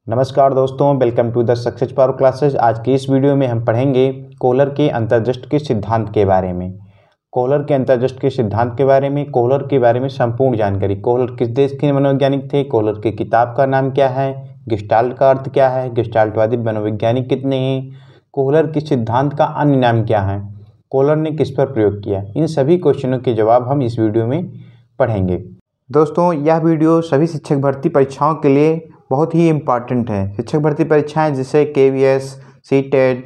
नमस्कार दोस्तों, welcome to the success power classes. आज की इस वीडियो में हम पढ़ेंगे कोहलर के अंतर्दृष्टि के सिद्धांत के बारे में। कोहलर के अंतर्दृष्टि के सिद्धांत के बारे में, कोहलर के बारे में संपूर्ण जानकारी। कोहलर किस देश के मनोवैज्ञानिक थे, कोहलर की किताब का नाम क्या है, गेस्टाल्ट का अर्थ क्या है, गेस्टाल्टवादी मनोवैज्ञानिक कितने हैं, कोहलर के सिद्धांत का अन्य नाम क्या है, कोहलर ने किस पर प्रयोग किया, इन सभी क्वेश्चनों के जवाब हम इस वीडियो में पढ़ेंगे। दोस्तों, यह वीडियो सभी शिक्षक भर्ती परीक्षाओं के लिए बहुत ही इम्पॉर्टेंट है। शिक्षक भर्ती परीक्षाएं जैसे KVS, CTET,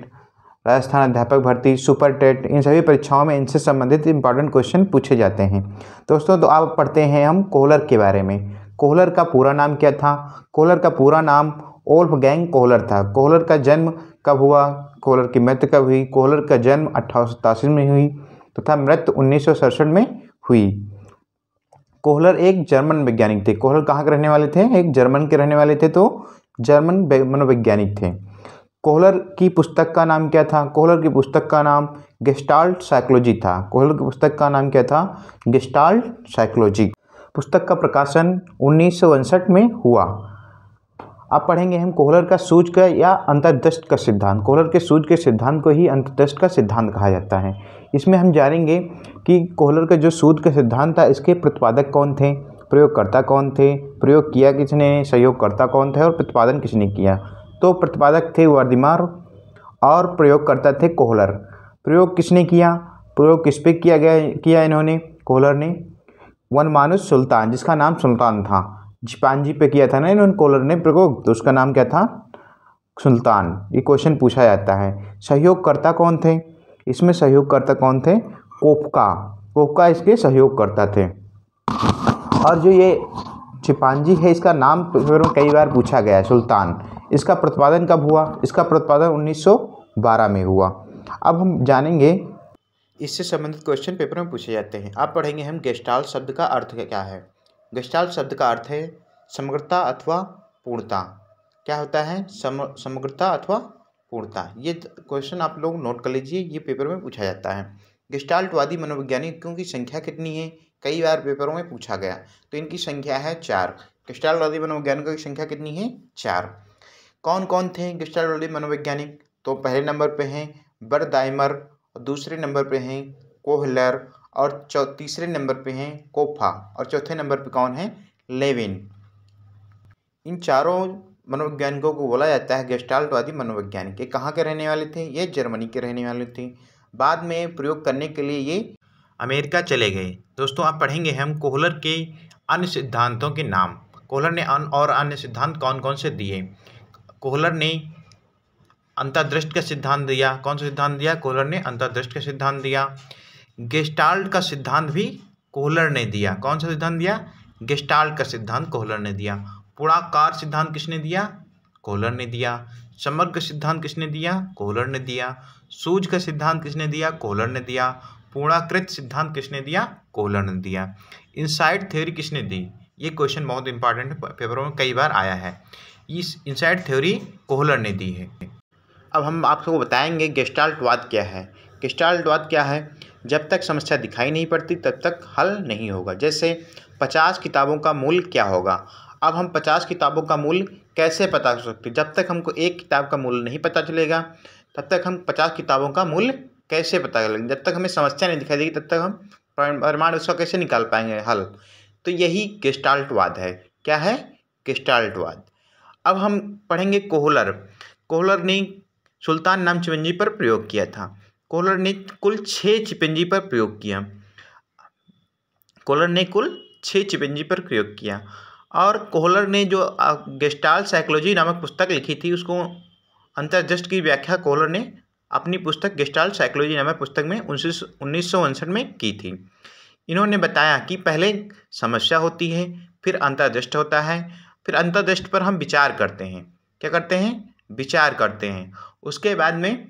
राजस्थान अध्यापक भर्ती, सुपर टेट, इन सभी परीक्षाओं में इनसे संबंधित इम्पॉर्टेंट क्वेश्चन पूछे जाते हैं। दोस्तों, तो आप पढ़ते हैं हम कोहलर के बारे में। कोहलर का पूरा नाम क्या था? कोहलर का पूरा नाम वोल्फगैंग कोहलर था। कोहलर का जन्म कब हुआ, कोहलर की मृत्यु कब हुई? कोहलर का जन्म 1887 में हुई तथा मृत्यु 1967 में हुई। कोहलर एक जर्मन वैज्ञानिक थे। कोहलर कहाँ के रहने वाले थे? एक जर्मन के रहने वाले थे, तो जर्मन मनोवैज्ञानिक थे। कोहलर की पुस्तक का नाम क्या था? कोहलर की पुस्तक का नाम गेस्टाल्ट साइकोलॉजी था। कोहलर की पुस्तक का नाम क्या था? Gestalt psychology. पुस्तक का प्रकाशन 1959 में हुआ। अब पढ़ेंगे हम कोहलर का सूझ का या अंतर्दृष्टि का सिद्धांत। कोहलर के सूझ के सिद्धांत को ही अंतर्दृष्टि का सिद्धांत कहा जाता है। इसमें हम जानेंगे कि कोहलर का जो सूझ का सिद्धांत था, इसके प्रतिपादक कौन थे, प्रयोगकर्ता कौन थे, प्रयोग किया किसने, सहयोगकर्ता कौन थे और प्रतिपादन किसने किया। तो प्रतिपादक थे वर्दीमार और प्रयोगकर्ता थे कोहलर। प्रयोग किसने किया? प्रयोग किस पे किया इन्होंने? कोहलर ने वनमानुष सुल्तान, जिसका नाम सुल्तान था, चिंपांजी पे किया था ना इन्होंने कोहलर ने प्रयोग, तो उसका नाम क्या था? सुल्तान। ये क्वेश्चन पूछा जाता है। सहयोगकर्ता कौन थे? इसमें सहयोगकर्ता कौन थे? कोपका इसके सहयोगकर्ता थे। और जो ये चिंपांजी है, इसका नाम कई बार पूछा गया है, सुल्तान। इसका प्रतिपादन कब हुआ? इसका प्रतिपादन 1912 में हुआ। अब हम जानेंगे, इससे संबंधित क्वेश्चन पेपर में पूछे जाते हैं। आप पढ़ेंगे हम गेस्टाल्ट शब्द का अर्थ क्या है। गेस्टाल्ट शब्द का अर्थ है समग्रता अथवा पूर्णता। क्या होता है? समग्रता अथवा पूर्णता। ये क्वेश्चन आप लोग नोट कर लीजिए, ये पेपर में पूछा जाता है। गेस्टाल्टवादी मनोवैज्ञानिकों की संख्या कितनी है? कई बार पेपरों में पूछा गया, तो इनकी संख्या है 4। गेस्टाल्टवादी मनोवैज्ञानिकों की संख्या कितनी है? 4। कौन कौन थे गेस्टाल्टवादी मनोवैज्ञानिक? तो पहले नंबर पे हैं बर्दाइमर, और दूसरे नंबर पे हैं कोहलर, और तीसरे नंबर पे हैं कोफा, और चौथे नंबर पे कौन है? लेविन। इन चारों मनोवैज्ञानिकों को बोला जाता है गेस्टाल्टवादी मनोवैज्ञानिक। ये कहाँ के रहने वाले थे? ये जर्मनी के रहने वाले थे। बाद में प्रयोग करने के लिए ये अमेरिका चले गए। दोस्तों, आप पढ़ेंगे हम कोहलर के अन्य सिद्धांतों के नाम। कोहलर ने और अन्य सिद्धांत कौन कौन से दिए? कोहलर ने अंतर्दृष्टि का सिद्धांत दिया। कौन सा सिद्धांत दिया? कोहलर ने अंतर्दृष्टि का सिद्धांत दिया। गेस्टाल्ट का सिद्धांत भी कोहलर ने दिया। कौन सा सिद्धांत दिया? गेस्टाल्ट का सिद्धांत कोहलर ने दिया। पूर्णाकार सिद्धांत किसने दिया? कोहलर ने दिया। समग्र सिद्धांत किसने दिया? कोहलर ने दिया। सूझ का सिद्धांत किसने दिया? कोहलर ने दिया। पूर्णाकृत सिद्धांत किसने दिया? कोहलर ने दिया। इनसाइड थ्योरी किसने दी? ये क्वेश्चन बहुत इंपॉर्टेंट है, पेपरों में कई बार आया है। इस इनसाइड थ्योरी कोहलर ने दी है। अब हम आपको बताएंगे गेस्टाल्टवाद क्या है। गेस्टाल्टवाद क्या है? जब तक समस्या दिखाई नहीं पड़ती तब तक हल नहीं होगा। जैसे 50 किताबों का मूल्य क्या होगा? अब हम 50 किताबों का मूल्य कैसे पता कर सकते? जब तक हमको एक किताब का मूल्य नहीं पता चलेगा तब तक हम 50 किताबों का मूल्य कैसे पता करेंगे? जब तक हमें समस्या नहीं दिखाई देगी तब तक हम परिमाण उसका कैसे निकाल पाएंगे हल? तो यही गेस्टाल्टवाद है। क्या है? गेस्टाल्टवाद। अब हम पढ़ेंगे कोहलर। कोहलर ने सुल्तान नाम चिंपांजी पर प्रयोग किया था। कोहलर ने कुल 6 चिंपांजी पर प्रयोग किया। कोहलर ने कुल 6 चिंपांजी पर प्रयोग किया। और कोहलर ने जो गेस्टाल्ट साइकोलॉजी नामक पुस्तक लिखी थी, उसको अंतर्दृष्टि की व्याख्या कोहलर ने अपनी पुस्तक गेस्टाल्ट साइकोलॉजी नामक पुस्तक में 1959 में की थी। इन्होंने बताया कि पहले समस्या होती है, फिर अंतर्दृष्टि होता है, फिर अंतर्दृष्टि पर हम विचार करते हैं। क्या करते हैं? विचार करते हैं। उसके बाद में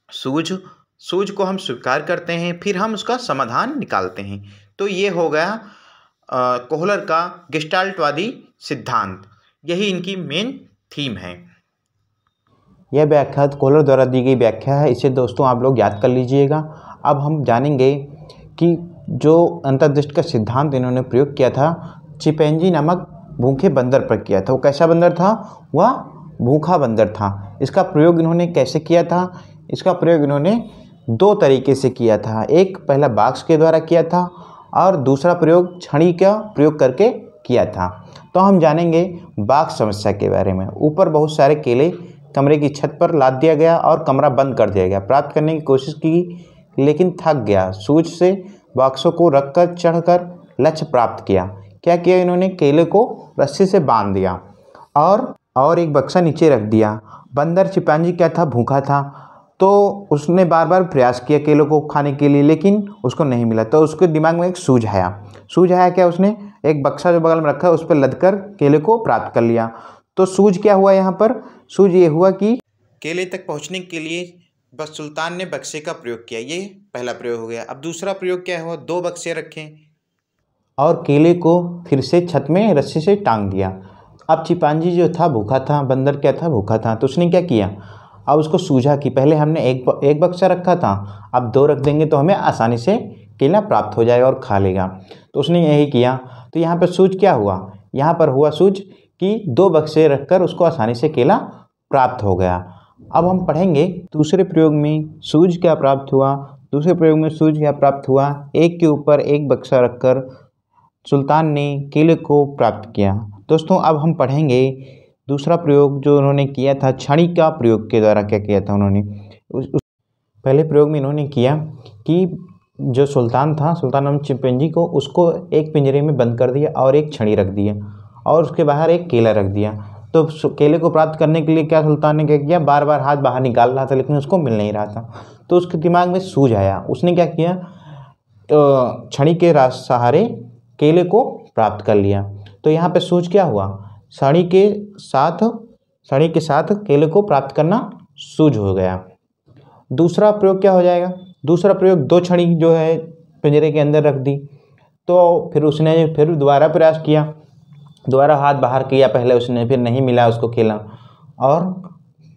सूझ को हम स्वीकार करते हैं, फिर हम उसका समाधान निकालते हैं। तो ये हो गया कोहलर का गेस्टाल्टवादी सिद्धांत। यही इनकी मेन थीम है। यह व्याख्या कोहलर द्वारा दी गई व्याख्या है। इसे दोस्तों आप लोग याद कर लीजिएगा। अब हम जानेंगे कि जो अंतर्दृष्टि का सिद्धांत इन्होंने प्रयोग किया था चिंपांजी नामक भूखे बंदर पर किया था। वो कैसा बंदर था? वह भूखा बंदर था। इसका प्रयोग इन्होंने कैसे किया था? इसका प्रयोग इन्होंने दो तरीके से किया था। एक पहला बाक्स के द्वारा किया था और दूसरा प्रयोग छड़ी का प्रयोग करके किया था। तो हम जानेंगे बाक्स समस्या के बारे में। ऊपर बहुत सारे केले कमरे की छत पर लाद दिया गया और कमरा बंद कर दिया गया। प्राप्त करने की कोशिश की लेकिन थक गया। सूझ से बाक्सों को रखकर चढ़कर लक्ष्य प्राप्त किया। क्या किया इन्होंने? केले को रस्सी से बांध दिया और एक बक्सा नीचे रख दिया। बंदर चिंपांजी क्या था? भूखा था। तो उसने बार बार प्रयास किया केलों को खाने के लिए, लेकिन उसको नहीं मिला। तो उसके दिमाग में एक सूझ आया। सूझ आया क्या? उसने एक बक्सा जो बगल में रखा है उस पर लदकर केले को प्राप्त कर लिया। तो सूझ क्या हुआ यहाँ पर? सूझ ये हुआ कि केले तक पहुँचने के लिए बस सुल्तान ने बक्से का प्रयोग किया। ये पहला प्रयोग हो गया। अब दूसरा प्रयोग क्या हुआ? दो बक्से रखे और केले को फिर से छत में रस्सी से टांग दिया। अब चिंपांजी जो था भूखा था, बंदर क्या था? भूखा था। तो उसने क्या किया? अब उसको सूझा कि पहले हमने एक बक्सा रखा था, अब दो रख देंगे तो हमें आसानी से केला प्राप्त हो जाएगा और खा लेगा। तो उसने यही किया। तो यहाँ पर सूझ क्या हुआ? यहाँ पर हुआ सूझ कि दो बक्से रखकर उसको आसानी से केला प्राप्त हो गया। अब हम पढ़ेंगे दूसरे प्रयोग में सूझ क्या प्राप्त हुआ। दूसरे प्रयोग में सूझ क्या प्राप्त हुआ? एक के ऊपर एक बक्सा रखकर सुल्तान ने केले को प्राप्त किया। दोस्तों अब हम पढ़ेंगे दूसरा प्रयोग जो उन्होंने किया था छड़ी का प्रयोग के द्वारा। क्या किया था उन्होंने? पहले प्रयोग में इन्होंने किया कि जो सुल्तान था, सुल्तान नाम चिंपांजी को, उसको एक पिंजरे में बंद कर दिया और एक छड़ी रख दिया और उसके बाहर एक केला रख दिया। तो केले को प्राप्त करने के लिए क्या सुल्तान ने क्या किया? बार बार हाथ बाहर निकाल रहा था लेकिन उसको मिल नहीं रहा था। तो उसके दिमाग में सूझ आया। उसने क्या किया? छड़ी के सहारे केले को प्राप्त कर लिया। तो यहाँ पे सूझ क्या हुआ? छड़ी के साथ केले को प्राप्त करना सूझ हो गया। दूसरा प्रयोग क्या हो जाएगा? दूसरा प्रयोग दो छड़ी जो है पिंजरे के अंदर रख दी। तो फिर उसने फिर दोबारा प्रयास किया, दोबारा हाथ बाहर किया पहले उसने, फिर नहीं मिला उसको केला और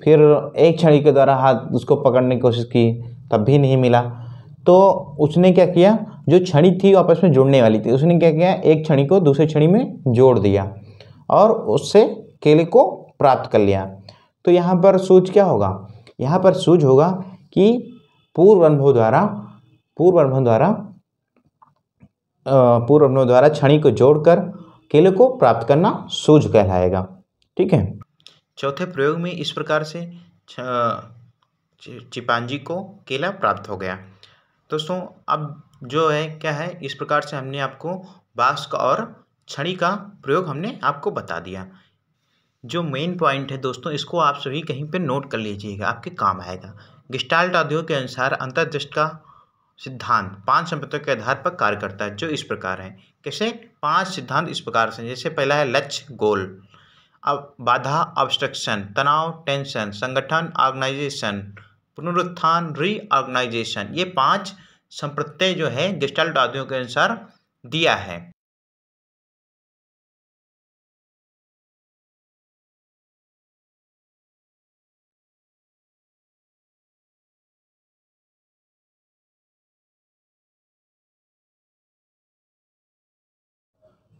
फिर एक छड़ी के द्वारा हाथ उसको पकड़ने की कोशिश की, तब भी नहीं मिला। तो उसने क्या किया? जो छड़ी थी आपस में जुड़ने वाली थी, उसने क्या किया? एक छड़ी को दूसरी छड़ी में जोड़ दिया और उससे केले को प्राप्त कर लिया। तो यहाँ पर सूझ क्या होगा? यहाँ पर सूझ होगा कि पूर्व अनुभव द्वारा छड़ी को जोड़कर केले को प्राप्त करना सूझ कहलाएगा। ठीक है। चौथे प्रयोग में इस प्रकार से चिंपांजी को केला प्राप्त हो गया। दोस्तों अब जो है क्या है, इस प्रकार से हमने आपको बाक्स का और छड़ी का प्रयोग हमने आपको बता दिया। जो मेन पॉइंट है दोस्तों, इसको आप सभी कहीं पे नोट कर लीजिएगा, आपके काम आएगा। गेस्टाल्ट आदियों के अनुसार अंतर्दृष्टि का सिद्धांत 5 संपत्तियों के आधार पर कार्य करता है, जो इस प्रकार है। कैसे? 5 सिद्धांत इस प्रकार से। जैसे पहला है लक्ष्य, गोल। अब बाधा, ऑब्स्ट्रक्शन, तनाव, टेंशन, संगठन, ऑर्गेनाइजेशन, पुनरुत्थान, रीऑर्गेनाइजेशन। ये 5 संप्रत्यय जो है गेस्टाल्ट आदियों के अनुसार दिया है।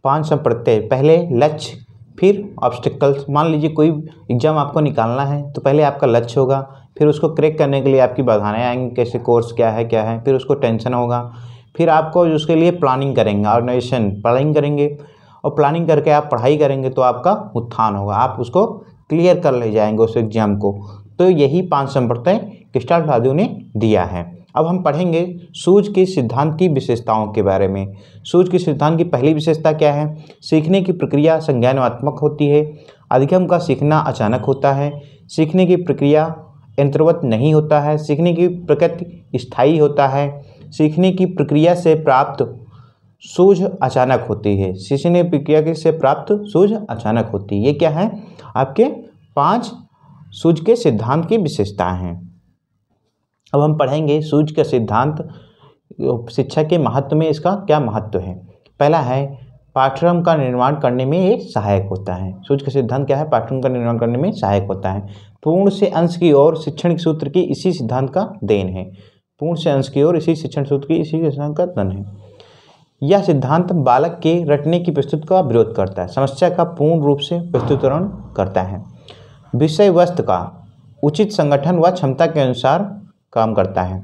पांच संप्रत्यय, पहले लक्ष्य, फिर ऑब्स्टिकल्स। मान लीजिए कोई एग्जाम आपको निकालना है तो पहले आपका लक्ष्य होगा, फिर उसको क्रैक करने के लिए आपकी बाधाएं आएंगी, कैसे कोर्स क्या है, फिर उसको टेंशन होगा, फिर आपको उसके लिए प्लानिंग करेंगे, ऑर्गेनाइजेशन प्लानिंग करेंगे और प्लानिंग करके आप पढ़ाई करेंगे तो आपका उत्थान होगा, आप उसको क्लियर कर ले जाएंगे उस एग्जाम को। तो यही 5 संप्रत्यय गेस्टाल्ट आदियों ने दिया है। अब हम पढ़ेंगे सूझ के सिद्धांत की विशेषताओं के बारे में। सूझ के सिद्धांत की पहली विशेषता क्या है? सीखने की प्रक्रिया संज्ञानात्मक होती है। अधिगम का सीखना अचानक होता है। सीखने की प्रक्रिया यंत्रवत नहीं होता है। सीखने की प्रकृति स्थायी होता है। सीखने की प्रक्रिया से प्राप्त सूझ अचानक होती है। सीखने की प्रक्रिया से प्राप्त सूझ अचानक होती है। ये क्या है? आपके 5 सूझ के सिद्धांत की विशेषताएं हैं। अब हम पढ़ेंगे सूझ का सिद्धांत, शिक्षा के महत्व में इसका क्या महत्व है। पहला है पाठ्यक्रम का निर्माण करने में ये सहायक होता है। सूझ का सिद्धांत क्या है? पाठ्यक्रम का निर्माण करने में सहायक होता है। पूर्ण से अंश की ओर शिक्षण सूत्र की इसी सिद्धांत का देन है। पूर्ण से अंश की ओर इसी शिक्षण सूत्र की इसी सिद्धांत का देन है। यह सिद्धांत बालक के रटने की प्रस्तुति का विरोध करता है, समस्या का पूर्ण रूप से प्रस्तुतिकरण करता है, विषय वस्तु का उचित संगठन व क्षमता के अनुसार काम करता है।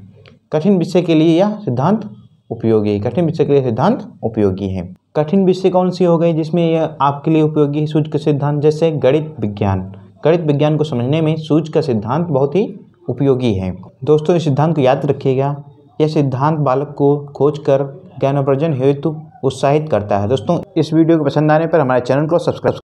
कठिन विषय के लिए यह सिद्धांत उपयोगी है। कठिन विषय के लिए सिद्धांत उपयोगी है। कठिन विषय कौन सी हो गई जिसमें यह आपके लिए उपयोगी है सूझ का सिद्धांत? जैसे गणित विज्ञान। गणित विज्ञान को समझने में सूझ का सिद्धांत बहुत ही उपयोगी है। दोस्तों, इस सिद्धांत को याद रखिएगा। यह सिद्धांत बालक को खोज कर ज्ञानोपार्जन हेतु उत्साहित करता है। दोस्तों, इस वीडियो को पसंद आने पर हमारे चैनल को सब्सक्राइब